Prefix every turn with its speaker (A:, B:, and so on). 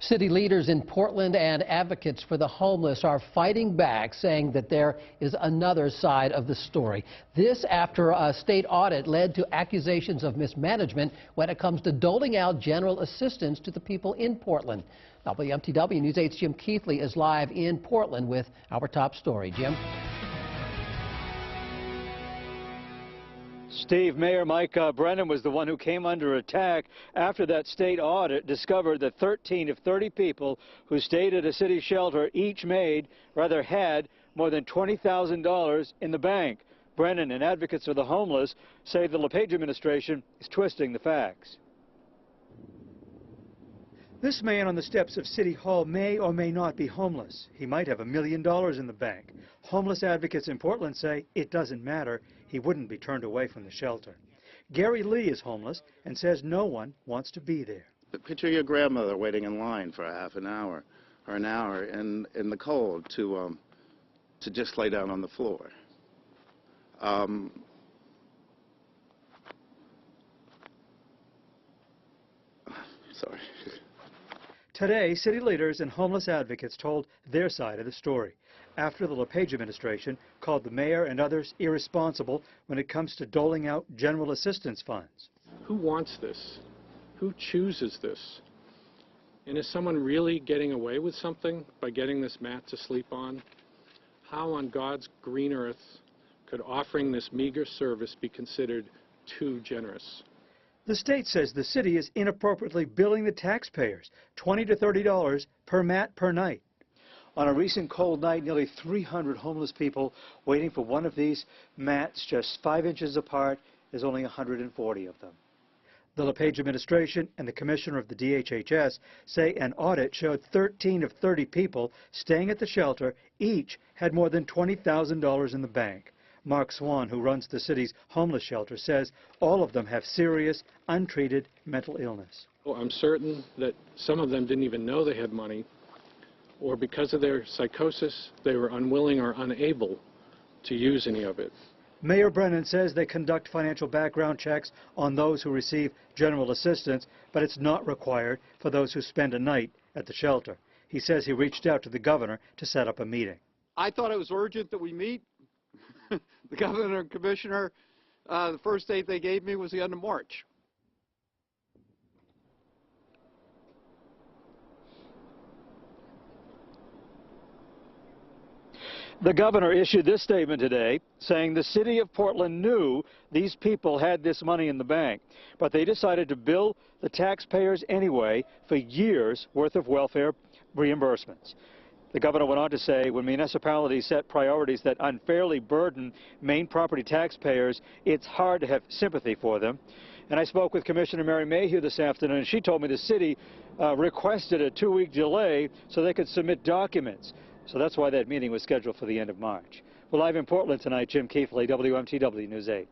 A: City leaders in Portland and advocates for the homeless are fighting back, saying that there is another side of the story. This after a state audit led to accusations of mismanagement when it comes to doling out general assistance to the people in Portland. WMTW News 8's Jim Keithley is live in Portland with our top story. Jim?
B: Steve, Mayor Mike Brennan was the one who came under attack after that state audit discovered that 13 of 30 people who stayed at a city shelter each had more than $20,000 in the bank. Brennan and advocates for the homeless say the LePage administration is twisting the facts.
C: This man on the steps of City Hall may or may not be homeless. He might have $1 million in the bank. Homeless advocates in Portland say it doesn't matter. He wouldn't be turned away from the shelter. Gary Lee is homeless and says no one wants to be there.
D: Picture your grandmother waiting in line for a half an hour or an hour in the cold to just lay down on the floor. Sorry.
C: Today, city leaders and homeless advocates told their side of the story after the LePage administration called the mayor and others irresponsible when it comes to doling out general assistance funds.
E: Who wants this? Who chooses this? And is someone really getting away with something by getting this mat to sleep on? How on God's green earth could offering this meager service be considered too generous?
C: The state says the city is inappropriately billing the taxpayers $20 to $30 per mat per night.
B: On a recent cold night, nearly 300 homeless people waiting for one of these mats just 5 inches apart. There's only 140 of them.
C: The LePage administration and the commissioner of the DHHS say an audit showed 13 of 30 people staying at the shelter each had more than $20,000 in the bank. Mark Swan, who runs the city's homeless shelter, says all of them have serious, untreated mental illness.
E: Well, I'm certain that some of them didn't even know they had money, or because of their psychosis, they were unwilling or unable to use any of it.
C: Mayor Brennan says they conduct financial background checks on those who receive general assistance, but it's not required for those who spend a night at the shelter. He says he reached out to the governor to set up a meeting.
F: I thought it was urgent that we meet. The governor and commissioner, the first date they gave me was the end of March.
B: The governor issued this statement today saying the city of Portland knew these people had this money in the bank, but they decided to bill the taxpayers anyway for years' worth of welfare reimbursements. The governor went on to say when municipalities set priorities that unfairly burden main property taxpayers, it's hard to have sympathy for them. And I spoke with Commissioner Mary Mayhew this afternoon, and she told me the city requested a 2-week delay so they could submit documents. So that's why that meeting was scheduled for the end of March. We're live in Portland tonight. Jim Keithley, WMTW News 8.